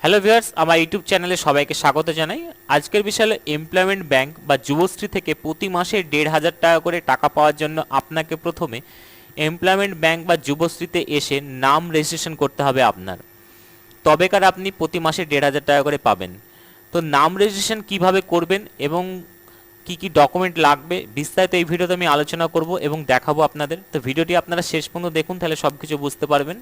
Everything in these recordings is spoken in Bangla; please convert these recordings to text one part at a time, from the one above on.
হ্যালো ভিউয়ার্স, আমার ইউটিউব চ্যানেলে সবাইকে স্বাগত জানাই। আজকের বিষয় হলো এমপ্লয়মেন্ট ব্যাংক বা যুবশ্রী থেকে প্রতি মাসে ১,৫০০ টাকা করে টাকা পাওয়ার জন্য আপনাকে প্রথমে এমপ্লয়মেন্ট ব্যাংক বা যুবশ্রীতে এসে নাম রেজিস্ট্রেশন করতে হবে আপনার। তবেকার আপনি প্রতি মাসে ১,৫০০ টাকা করে পাবেন। তো নাম রেজিস্ট্রেশন কিভাবে করবেন এবং কি কি ডকুমেন্ট লাগবে বিস্তারিত এই ভিডিওতে আমি আলোচনা করব এবং দেখাবো আপনাদের। তো ভিডিওটি আপনারা শেষ পর্যন্ত দেখুন, তাহলে সব কিছু বুঝতে পারবেন।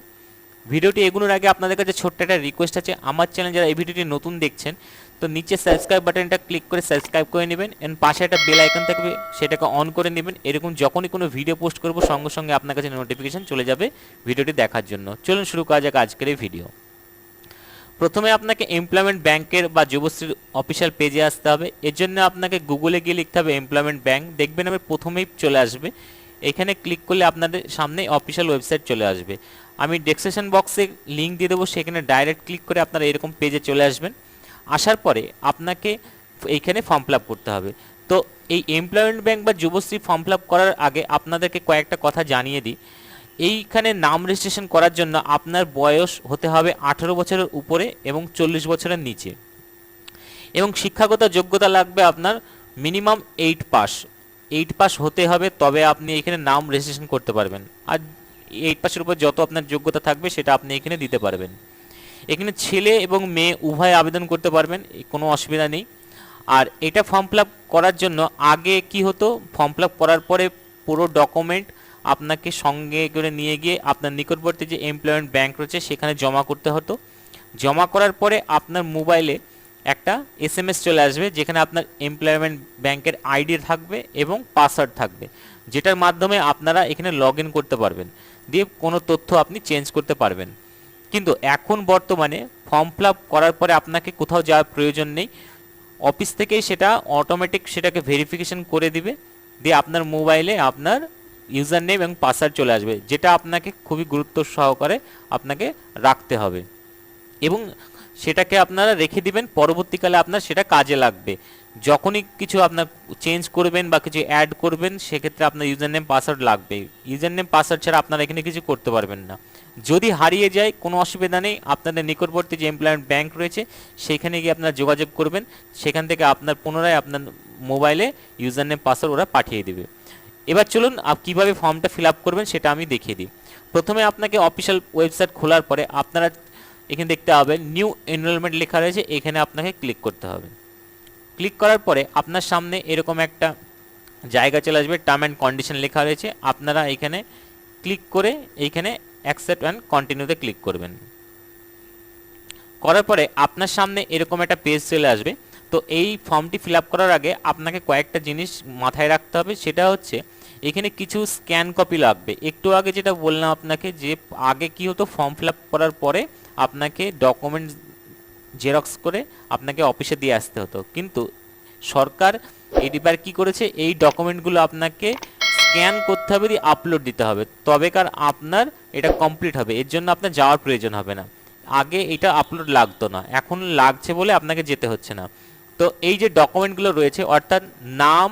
ভিডিওটি এগোনোর আগে আপনাদের কাছে ছোট্ট একটা রিকোয়েস্ট আছে, আমার চ্যানেল যারা এই ভিডিওটি নতুন দেখছেন তো নিচে সাবস্ক্রাইব বাটনটা ক্লিক করে সাবস্ক্রাইব করে নেবেন এন্ড পাশে একটা বেল আইকন থাকবে সেটাকে অন করে নেবেন। এরকম যখনই কোনো ভিডিও পোস্ট করব সঙ্গে সঙ্গে আপনার কাছে নোটিফিকেশন চলে যাবে ভিডিওটি দেখার জন্য। চলুন শুরু করা যাক আজকের এই ভিডিও। প্রথমে আপনাকে এমপ্লয়মেন্ট ব্যাংকের বা যুবশ্রীর অফিসিয়াল পেজে আসতে হবে। এর জন্য আপনাকে গুগলে গিয়ে লিখতে হবে এমপ্লয়মেন্ট ব্যাংক, দেখবেন আমি প্রথমেই চলে আসবে। এখানে ক্লিক করলে আপনাদের সামনে অফিসিয়াল ওয়েবসাইট চলে আসবে। আমি ডেসক্রিপশন বক্সে লিঙ্ক দিয়ে দেবো, সেখানে ডাইরেক্ট ক্লিক করে আপনারা এরকম পেজে চলে আসবেন। আসার পরে আপনাকে এইখানে ফর্ম ফিল আপ করতে হবে। তো এই এমপ্লয়মেন্ট ব্যাংক বা যুবশ্রী ফর্ম ফিল আপ করার আগে আপনাদেরকে কয়েকটা কথা জানিয়ে দিই। এইখানে নাম রেজিস্ট্রেশন করার জন্য আপনার বয়স হতে হবে 18 বছরের উপরে এবং 40 বছরের নিচে, এবং শিক্ষাগত যোগ্যতা লাগবে আপনার মিনিমাম 8 পাস হতে হবে, তবে আপনি এখানে নাম রেজিস্ট্রেশন করতে পারবেন। আর 8 পাসের উপর যত আপনার যোগ্যতা থাকবে সেটা আপনি এখানে দিতে পারবেন। এখানে ছেলে এবং মেয়ে উভয় আবেদন করতে পারবেন, কোনো অসুবিধা নেই। আর এটা ফর্ম ফিল আপ করার জন্য আগে কি হতো, ফর্ম ফিল আপ করার পরে পুরো ডকুমেন্ট আপনাকে সঙ্গে করে নিয়ে গিয়ে আপনার নিকটবর্তী যে এমপ্লয়মেন্ট ব্যাংক রয়েছে সেখানে জমা করতে হতো। জমা করার পরে আপনার মোবাইলে একটা এসএমএস চলে আসবে যেখানে আপনার এমপ্লয়মেন্ট ব্যাংকের আইডি থাকবে এবং পাসওয়ার্ড থাকবে, যেটার মাধ্যমে আপনারা এখানে লগ ইন করতে পারবেন, দিয়ে কোনো তথ্য আপনি চেঞ্জ করতে পারবেন। কিন্তু এখন বর্তমানে ফর্ম ফিল আপ করার পরে আপনাকে কোথাও যাওয়ার প্রয়োজন নেই, অফিস থেকেই সেটা অটোমেটিক সেটাকে ভেরিফিকেশন করে দিবে, দিয়ে আপনার মোবাইলে আপনার ইউজার নেম এবং পাসওয়ার্ড চলে আসবে, যেটা আপনাকে খুবই গুরুত্ব সহকারে আপনাকে রাখতে হবে এবং সেটাকে আপনারা রেখে দিবেন। পরবর্তীকালে আপনার সেটা কাজে লাগবে। যখনই কিছু আপনার চেঞ্জ করবেন বা কিছু অ্যাড করবেন সেক্ষেত্রে আপনার ইউজার নেম পাসওয়ার্ড লাগবে। ইউজার নেম পাসওয়ার্ড ছাড়া আপনারা এখানে কিছু করতে পারবেন না। যদি হারিয়ে যায় কোনো অসুবিধা নেই, আপনাদের নিকটবর্তী যে এমপ্লয়মেন্ট ব্যাংক রয়েছে সেইখানে গিয়ে আপনারা যোগাযোগ করবেন, সেখান থেকে আপনার পুনরায় আপনার মোবাইলে ইউজার নেম পাসওয়ার্ড ওরা পাঠিয়ে দেবে। এবার চলুন কীভাবে ফর্মটা ফিল আপ করবেন সেটা আমি দেখিয়ে দিই। প্রথমে আপনাকে অফিসিয়াল ওয়েবসাইট খোলার পরে আপনারা এখানে দেখতে হবে নিউ এনরোলমেন্ট লেখা রয়েছে, এখানে আপনাকে ক্লিক করতে হবে। ক্লিক করার পরে আপনার সামনে এরকম একটা জায়গা চলে আসবে, টার্ম অ্যান্ড কন্ডিশন লেখা রয়েছে। আপনারা এখানে ক্লিক করে এইখানে অ্যাকসেপ্ট অ্যান্ড কন্টিনিউতে ক্লিক করবেন। করার পরে আপনার সামনে এরকম একটা পেজ চলে আসবে। তো এই ফর্মটি ফিল আপ করার আগে আপনাকে কয়েকটা জিনিস মাথায় রাখতে হবে, সেটা হচ্ছে এখানে কিছু স্ক্যান কপি লাগবে। একটু আগে যেটা বললাম আপনাকে, যে আগে কি হতো, ফর্ম ফিল আপ করার পরে আপনাকে ডকুমেন্ট জেরক্স করে আপনাকে অফিসে দিয়ে আসতে হতো, কিন্তু সরকার এইবার কি করেছে, এই ডকুমেন্টগুলো আপনাকে স্ক্যান করতে হবে, দিয়ে আপলোড দিতে হবে, তবেকার আপনার এটা কমপ্লিট হবে। এর জন্য আপনার যাওয়ার প্রয়োজন হবে না। আগে এটা আপলোড লাগতো না, এখন লাগছে বলে আপনাকে যেতে হচ্ছে না। তো এই যে ডকুমেন্টগুলো রয়েছে, অর্থাৎ নাম,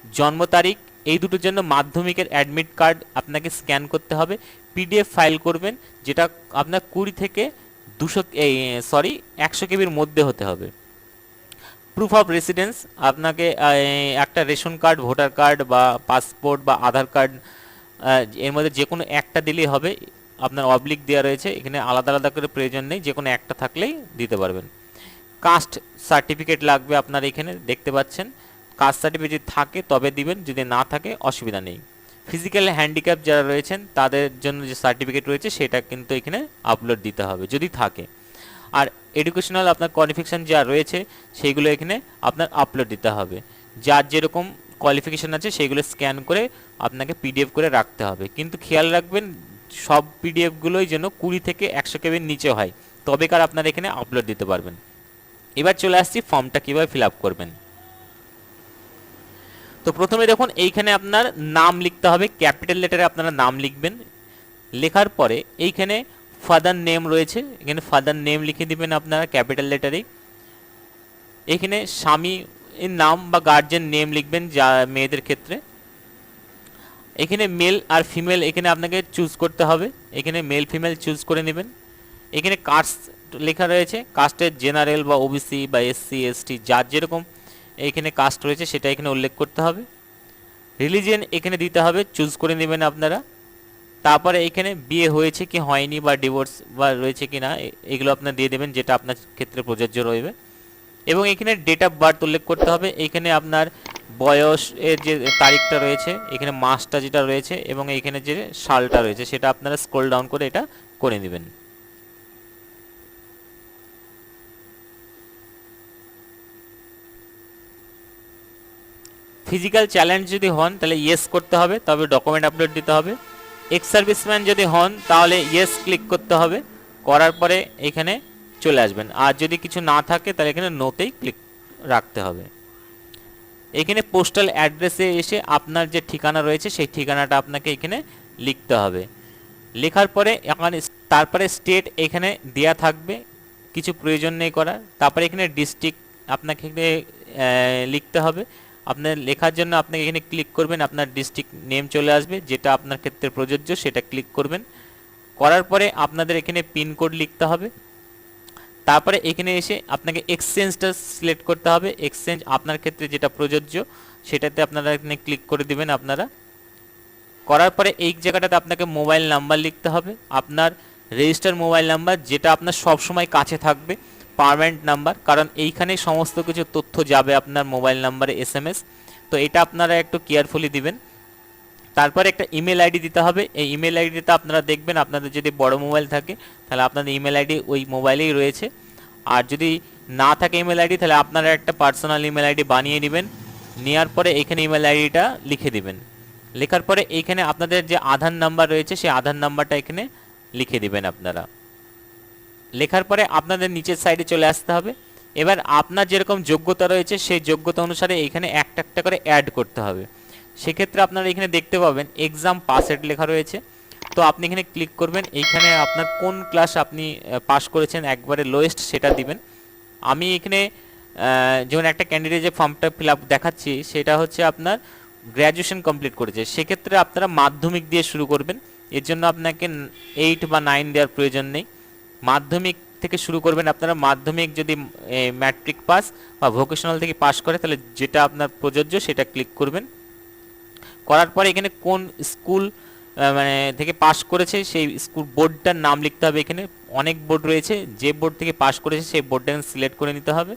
জন্ম তারিখ, এই দুটোর জন্য মাধ্যমিকের অ্যাডমিট কার্ড আপনাকে স্ক্যান করতে হবে, পিডিএফ ফাইল করবেন, যেটা আপনার 20 থেকে 100 কেবির মধ্যে হতে হবে। প্রুফ অফ রেসিডেন্স, আপনাকে একটা রেশন কার্ড, ভোটার কার্ড বা পাসপোর্ট বা আধার কার্ড, এর মধ্যে যে কোনো একটা দিলেই হবে। আপনার অবলিক দেওয়া রয়েছে, এখানে আলাদা আলাদা করে প্রয়োজন নেই, যে কোনো একটা থাকলেই দিতে পারবেন। কাস্ট সার্টিফিকেট লাগবে, আপনার এখানে দেখতে পাচ্ছেন। কাস্ট সার্টিফিকেট যদি থাকে তবে দিবেন, যদি না থাকে অসুবিধা নেই। ফিজিক্যাল হ্যান্ডিক্যাপ যারা রয়েছেন তাদের জন্য যে সার্টিফিকেট রয়েছে সেটা কিন্তু এখানে আপলোড দিতে হবে যদি থাকে। আর এডুকেশনাল আপনার কোয়ালিফিকেশান যা রয়েছে সেইগুলো এখানে আপনার আপলোড দিতে হবে। যার যেরকম কোয়ালিফিকেশান আছে সেইগুলো স্ক্যান করে আপনাকে পিডিএফ করে রাখতে হবে, কিন্তু খেয়াল রাখবেন সব পিডিএফগুলোই যেন 20 থেকে 100 কেবির নিচে হয়, তবেকার আপনার এখানে আপলোড দিতে পারবেন। এবার চলে আসছি ফর্মটা কীভাবে ফিল আপ করবেন। তো প্রথমে দেখুন এইখানে আপনার নাম লিখতে হবে, ক্যাপিটাল লেটারে আপনারা নাম লিখবেন। লেখার পরে এইখানে ফাদার নেম রয়েছে, এখানে ফাদার নেম লিখে দিবেন আপনারা ক্যাপিটাল লেটারেই। এখানে স্বামী এর নাম বা গার্জিয়ান নেম লিখবেন যা মেয়েদের ক্ষেত্রে। এখানে মেল আর ফিমেল এখানে আপনাকে চুজ করতে হবে, এখানে মেল ফিমেল চুজ করে নেবেন। এখানে কাস্ট লেখা রয়েছে, কাস্টের জেনারেল বা ওবিসি বা এসসি এসটি যার যেরকম এখানে কাস্ট রয়েছে সেটা এখানে উল্লেখ করতে হবে। রিলিজিয়ন এখানে দিতে হবে, চুজ করে নেবেন আপনারা। তারপরে এখানে বিয়ে হয়েছে কি হয়নি বা ডিভোর্স বা রয়েছে কি না এগুলো আপনার দিয়ে দেবেন, যেটা আপনার ক্ষেত্রে প্রযোজ্য রইবে। এবং এখানে ডেট অফ বার্থ উল্লেখ করতে হবে, এখানে আপনার বয়সের যে তারিখটা রয়েছে, এখানে মাসটা যেটা রয়েছে এবং এখানে যে সালটা রয়েছে সেটা আপনারা স্ক্রল ডাউন করে এটা করে নেবেন। ফিজিক্যাল চ্যালেঞ্জ যদি হন তাহলে ইয়েস করতে হবে, তবে ডকুমেন্ট আপলোড দিতে হবে। এক্স সার্ভিসম্যান যদি হন তাহলে ইয়েস ক্লিক করতে হবে, করার পরে এখানে চলে আসবেন। আর যদি কিছু না থাকে তাহলে এখানে নোতেই ক্লিক রাখতে হবে। এখানে পোস্টাল অ্যাড্রেসে এসে আপনার যে ঠিকানা রয়েছে সেই ঠিকানাটা আপনাকে এখানে লিখতে হবে। লেখার পরে এখানে তারপরে স্টেট এখানে দেয়া থাকবে, কিছু প্রয়োজন নেই করার। তারপরে এখানে ডিস্ট্রিক্ট আপনাকে এখানে লিখতে হবে। আপনার লেখার জন্য আপনাকে এখানে ক্লিক করবেন, আপনার ডিস্ট্রিক্ট নেম চলে আসবে, যেটা আপনার ক্ষেত্রে প্রযোজ্য সেটা ক্লিক করবেন। করার পরে আপনাদের এখানে পিনকোড লিখতে হবে। তারপরে এখানে এসে আপনাকে এক্সচেঞ্জটা সিলেক্ট করতে হবে, এক্সচেঞ্জ আপনার ক্ষেত্রে যেটা প্রযোজ্য সেটাতে আপনারা এখানে ক্লিক করে দিবেন আপনারা। করার পরে এই জায়গাটাতে আপনাকে মোবাইল নাম্বার লিখতে হবে, আপনার রেজিস্টার মোবাইল নাম্বার, যেটা আপনার সবসময় কাছে থাকবে, পার্মানেন্ট নাম্বার, কারণ এইখানেই সমস্ত কিছু তথ্য যাবে আপনার মোবাইল নাম্বারে এসএমএস। তো এটা আপনারা একটু কেয়ারফুলি দিবেন। তারপরে একটা ইমেল আইডি দিতে হবে, এই ইমেল আইডিতে আপনারা দেখবেন আপনাদের যদি বড় মোবাইল থাকে তাহলে আপনাদের ইমেল আইডি ওই মোবাইলেই রয়েছে, আর যদি না থাকে ইমেল আইডি তাহলে আপনারা একটা পার্সোনাল ইমেল আইডি বানিয়ে নেবেন। নেওয়ার পরে এখানে ইমেল আইডিটা লিখে দিবেন। লেখার পরে এইখানে আপনাদের যে আধার নাম্বার রয়েছে সেই আধার নাম্বারটা এখানে লিখে দিবেন আপনারা। লেখার পরে আপনাদের নিচের সাইডে চলে আসতে হবে। এবার আপনার যেরকম যোগ্যতা রয়েছে সেই যোগ্যতা অনুসারে এখানে একটা একটা করে অ্যাড করতে হবে। সেক্ষেত্রে আপনারা এখানে দেখতে পাবেন এক্সাম পাসেড লেখা রয়েছে, তো আপনি এখানে ক্লিক করবেন। এইখানে আপনার কোন ক্লাস আপনি পাস করেছেন একবারে লোয়েস্ট সেটা দিবেন। আমি এখানে যেমন একটা ক্যান্ডিডেট যে ফর্মটা ফিল আপ দেখাচ্ছি সেটা হচ্ছে আপনার গ্র্যাজুয়েশন কমপ্লিট করেছে, সেক্ষেত্রে আপনারা মাধ্যমিক দিয়ে শুরু করবেন। এর জন্য আপনাকে 8 বা 9 দেওয়ার প্রয়োজন নেই, মাধ্যমিক থেকে শুরু করবেন আপনারা। মাধ্যমিক যদি ম্যাট্রিক পাস বা ভোকেশনাল থেকে পাস করে তাহলে যেটা আপনার প্রযোজ্য সেটা ক্লিক করবেন। করার পরে এখানে কোন স্কুল মানে থেকে পাস করেছে সেই স্কুল বোর্ডটার নাম লিখতে হবে। এখানে অনেক বোর্ড রয়েছে, যে বোর্ড থেকে পাস করেছে সেই বোর্ডটা সিলেক্ট করে নিতে হবে।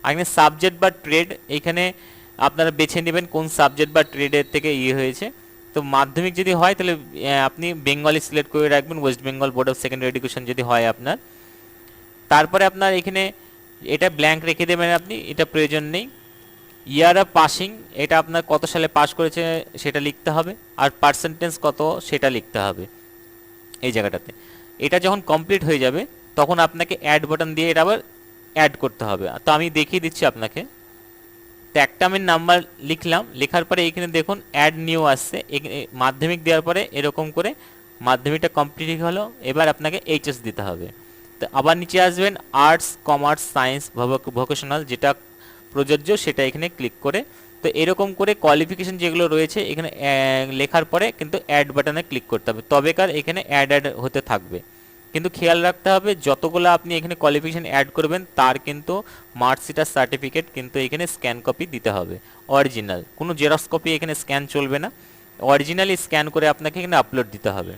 আর এখানে সাবজেক্ট বা ট্রেড এইখানে আপনারা বেছে নেবেন কোন সাবজেক্ট বা ট্রেডের থেকে হয়েছে। তো মাধ্যমিক যদি হয় তাহলে আপনি বেঙ্গলি সিলেক্ট করে রাখবেন, West Bengal board of secondary education যদি হয় আপনার। তারপরে আপনার এখানে এটা ব্ল্যাঙ্ক রেখে দেবেন আপনি, এটা প্রয়োজন নেই। ইয়ার অফ পাসিং, এটা আপনার কত সালে পাস করেছে সেটা লিখতে হবে, আর পার্সেন্টেজ কত সেটা লিখতে হবে এই জায়গাটাতে। এটা যখন কমপ্লিট হয়ে যাবে তখন আপনাকে অ্যাড বাটন দিয়ে এটা আবার অ্যাড করতে হবে। তো আমি দেখিয়ে দিচ্ছি আপনাকে। তো একটা আমি নাম্বার লিখলাম, লেখার পরে এখানে দেখুন অ্যাড নিউ আসছে। মাধ্যমিক দেওয়ার পরে এরকম করে মাধ্যমিকটা কমপ্লিট হলো, এবার আপনাকে এইচএস দিতে হবে। তো আবার নিচে আসবেন আর্টস, কমার্স, সায়েন্স, ভোকেশনাল যেটা প্রযোজ্য সেটা এখানে ক্লিক করে, তো এরকম করে কোয়ালিফিকেশন যেগুলো রয়েছে এখানে লেখার পরে কিন্তু অ্যাড বাটনে ক্লিক করতে হবে, তবেকার এখানে অ্যাড হতে থাকবে। কিন্তু খেয়াল রাখতে হবে যতগুলো আপনি এখানে কোয়ালিফিকেশন অ্যাড করবেন তার কিন্তু মার্কশিট আর সার্টিফিকেট কিন্তু এখানে স্ক্যান কপি দিতে হবে, অরিজিনাল। কোনো জেরক্স কপি এখানে স্ক্যান চলবে না, অরিজিনালি স্ক্যান করে আপনাকে এখানে আপলোড দিতে হবে।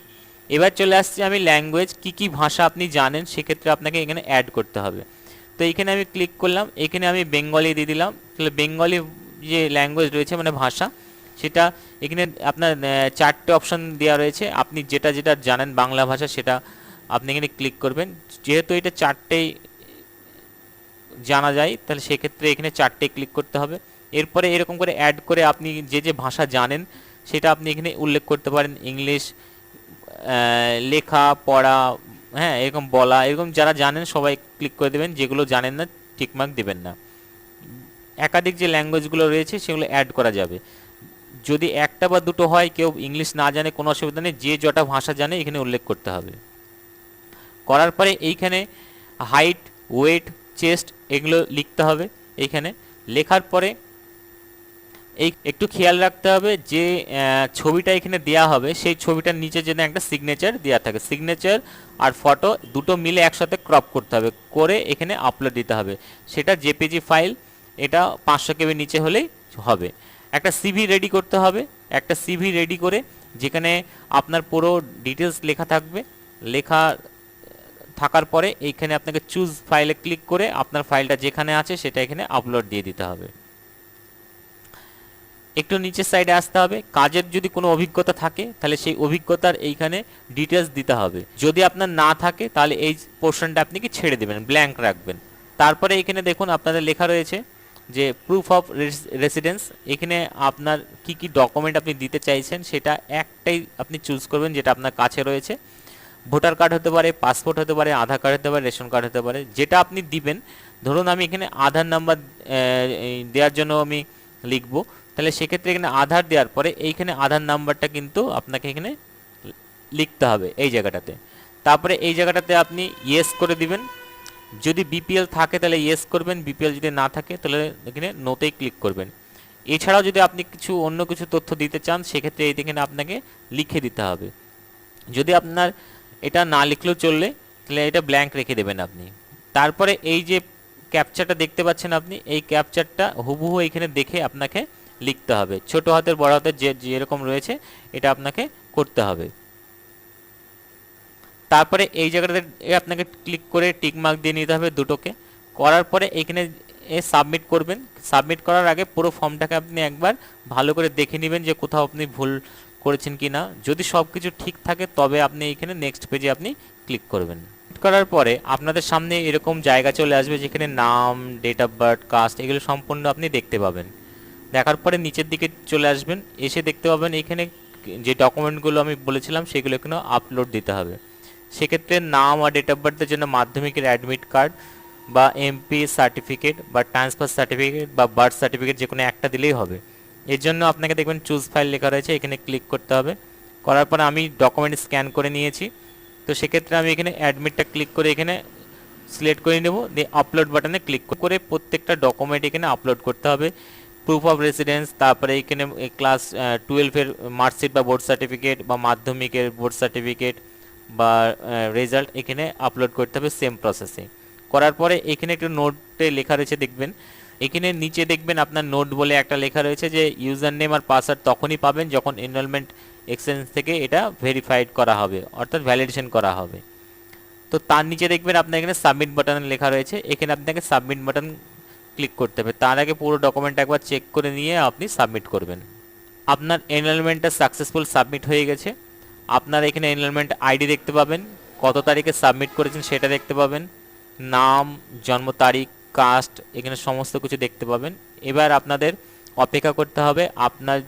এবার চলে আসছি আমি ল্যাঙ্গুয়েজ, কি ভাষা আপনি জানেন সেক্ষেত্রে আপনাকে এখানে অ্যাড করতে হবে। তো এখানে আমি ক্লিক করলাম, এখানে আমি বেঙ্গলি দিয়ে দিলাম। তাহলে বেঙ্গলি যে ল্যাঙ্গুয়েজ রয়েছে মানে ভাষা, সেটা এখানে আপনার 4টে অপশন দেওয়া রয়েছে, আপনি যেটা যেটা জানেন বাংলা ভাষা সেটা আপনি এখানে ক্লিক করবেন। যেহেতু এটা 4টেই জানা যায় তাহলে সেক্ষেত্রে এখানে 4টে ক্লিক করতে হবে। এরপরে এরকম করে অ্যাড করে আপনি যে যে ভাষা জানেন সেটা আপনি এখানে উল্লেখ করতে পারেন, ইংলিশ, লেখা পড়া, হ্যাঁ এরকম বলা, এরকম যারা জানেন সবাই ক্লিক করে দেবেন, যেগুলো জানেন না টিকমার্ক দেবেন না। একাধিক যে ল্যাঙ্গুয়েজগুলো রয়েছে সেগুলো অ্যাড করা যাবে। যদি একটা বা দুটো হয়, কেউ ইংলিশ না জানে কোনো অসুবিধা নেই, যে যটা ভাষা জানে এখানে উল্লেখ করতে হবে। করার পরে এইখানে হাইট, ওয়েট, চেস্ট এগুলো লিখতে হবে। এইখানে লেখার পরে এই একটু খেয়াল রাখতে হবে যে ছবিটা এখানে দেওয়া হবে সেই ছবিটার নিচে যেন একটা সিগনেচার দেওয়া থাকে, সিগনেচার আর ফটো দুটো মিলে একসাথে ক্রপ করতে হবে, করে এখানে আপলোড দিতে হবে। সেটা জেপিজি ফাইল, এটা 500 কেবি নিচে হলেই হবে। একটা সিভি রেডি করতে হবে, একটা সিভি রেডি করে যেখানে আপনার পুরো ডিটেলস লেখা থাকবে, লেখা থাকার পরে এইখানে আপনাকে চুজ ফাইলে ক্লিক করে আপনার ফাইলটা যেখানে আছে সেটা এখানে আপলোড দিয়ে দিতে হবে। একটু নিচের সাইডে আসতে হবে, কাজের যদি কোনো অভিজ্ঞতা থাকে তাহলে সেই অভিজ্ঞতার এইখানে ডিটেলস দিতে হবে। যদি আপনার না থাকে তাহলে এই পোর্শনটা আপনি কি ছেড়ে দেবেন, ব্ল্যাঙ্ক রাখবেন। তারপরে এখানে দেখুন আপনাদের লেখা রয়েছে যে প্রুফ অফ রেসিডেন্স। এখানে আপনার কি কি ডকুমেন্ট আপনি দিতে চাইছেন সেটা একটাই আপনি চুজ করবেন যেটা আপনার কাছে রয়েছে। ভোটার কার্ড হতে পারে, পাসপোর্ট হতে পারে, আধার কার্ড হতে পারে, রেশন কার্ড হতে পারে, যেটা আপনি দিবেন। ধরুন আমি এখানে আধার নাম্বার দেওয়ার জন্য আমি লিখবো, তাহলে সেক্ষেত্রে এখানে আধার দেওয়ার পরে এইখানে আধার নাম্বারটা কিন্তু আপনাকে এখানে লিখতে হবে এই জায়গাটাতে। তারপরে এই জায়গাটাতে আপনি ইয়েস করে দিবেন। যদি বিপিএল থাকে তাহলে ইয়েস করবেন, বিপিএল যদি না থাকে তাহলে এখানে নোতেই ক্লিক করবেন। এছাড়াও যদি আপনি কিছু অন্য কিছু তথ্য দিতে চান সেক্ষেত্রে এইখানে আপনাকে লিখে দিতে হবে। যদি আপনার এটা না লিখলেও চললে তাহলে এটা ব্ল্যাঙ্ক রেখে দেবেন আপনি। তারপরে এই যে ক্যাপচারটা দেখতে পাচ্ছেন আপনি, এই ক্যাপচারটা হুবহু এইখানে দেখে আপনাকে লিখতে হবে, ছোট হাতের বড় হাতের যেরকম রয়েছে এটা আপনাকে করতে হবে। তারপরে এই জায়গাটাতে আপনাকে ক্লিক করে টিক মার্ক দিয়ে নিতে হবে দুটোকে। করার পরে এখানে সাবমিট করবেন। সাবমিট করার আগে পুরো ফর্মটাকে আপনি একবার ভালো করে দেখে নেবেন যে কোথাও আপনি ভুল করেছেন কি না। যদি সব কিছু ঠিক থাকে তবে আপনি এখানে নেক্সট পেজে আপনি ক্লিক করবেন। করার পরে আপনাদের সামনে এরকম জায়গা চলে আসবে যেখানে নাম, ডেট অফ বার্থ, কাস্ট এগুলো সম্পূর্ণ আপনি দেখতে পাবেন। দেখার পরে নিচের দিকে চলে আসবেন, এসে দেখতে পাবেন এখানে যে ডকুমেন্টগুলো আমি বলেছিলাম সেগুলো এখানে আপলোড দিতে হবে। সেক্ষেত্রে নাম আর ডেট অফ বার্থের জন্য মাধ্যমিকের অ্যাডমিট কার্ড বা এমপি সার্টিফিকেট বা ট্রান্সফার সার্টিফিকেট বা বার্থ সার্টিফিকেট যে কোনো একটা দিলেই হবে। এর জন্য আপনাকে দেখবেন চুজ ফাইল লেখা রয়েছে, এখানে ক্লিক করতে হবে। করার পরে আমি ডকুমেন্ট স্ক্যান করে নিয়েছি, তো সেক্ষেত্রে আমি এখানে অ্যাডমিটটা ক্লিক করে এখানে সিলেক্ট করে নেব, দিয়ে আপলোড বাটনে ক্লিক করে প্রত্যেকটা ডকুমেন্ট এখানে আপলোড করতে হবে। প্রুফ অফ রেসিডেন্স, তারপরে এখানে ক্লাস 12-এর মার্কশিট বা বোর্ড সার্টিফিকেট বা মাধ্যমিকের বোর্ড সার্টিফিকেট বা রেজাল্ট এখানে আপলোড করতে হবে সেম প্রসেসে। করার পরে এখানে একটু নোটে লেখা রয়েছে দেখবেন, এখানে নিচে দেখবেন আপনার নোট বলে একটা লেখা রয়েছে যে ইউজার নেম আর পাসওয়ার্ড তখনই পাবেন যখন এনরোলমেন্ট এক্সচেঞ্জ থেকে এটা ভেরিফাইড করা হবে, অর্থাৎ ভ্যালিডেশন করা হবে। তো তার নিচে দেখবেন আপনার এখানে সাবমিট বাটন লেখা রয়েছে, এখানে আপনাকে সাবমিট বাটন ক্লিক করতে হবে। তার আগে পুরো ডকুমেন্ট একবার চেক করে নিয়ে আপনি সাবমিট করবেন। আপনার এনরোলমেন্টটা সাকসেসফুল সাবমিট হয়ে গেছে। আপনার এখানে এনরোলমেন্ট আইডি দেখতে পাবেন, কত তারিখে সাবমিট করেছেন সেটা দেখতে পাবেন, নাম, জন্ম তারিখ, কাস্ট এখানে সমস্ত কিছু দেখতে পাবেন। এবার আপনাদের অপেক্ষা করতে হবে আপনার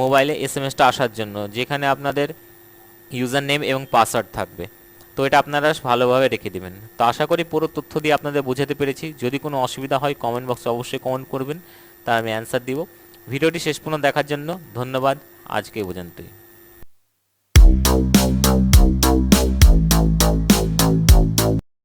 মোবাইলে এসএমএসটা আসার জন্য, যেখানে আপনাদের ইউজার নেম এবং পাসওয়ার্ড থাকবে। তো এটা আপনারা ভালোভাবে রেখে দেবেন। তো আশা করি পুরো তথ্য দিয়ে আপনাদের বোঝাতে পেরেছি। যদি কোনো অসুবিধা হয় কমেন্ট বক্সে অবশ্যই কমেন্ট করবেন, তার আমি অ্যান্সার দিব। ভিডিওটি শেষ পর্যন্ত দেখার জন্য ধন্যবাদ। আজকে এই পর্যন্তই।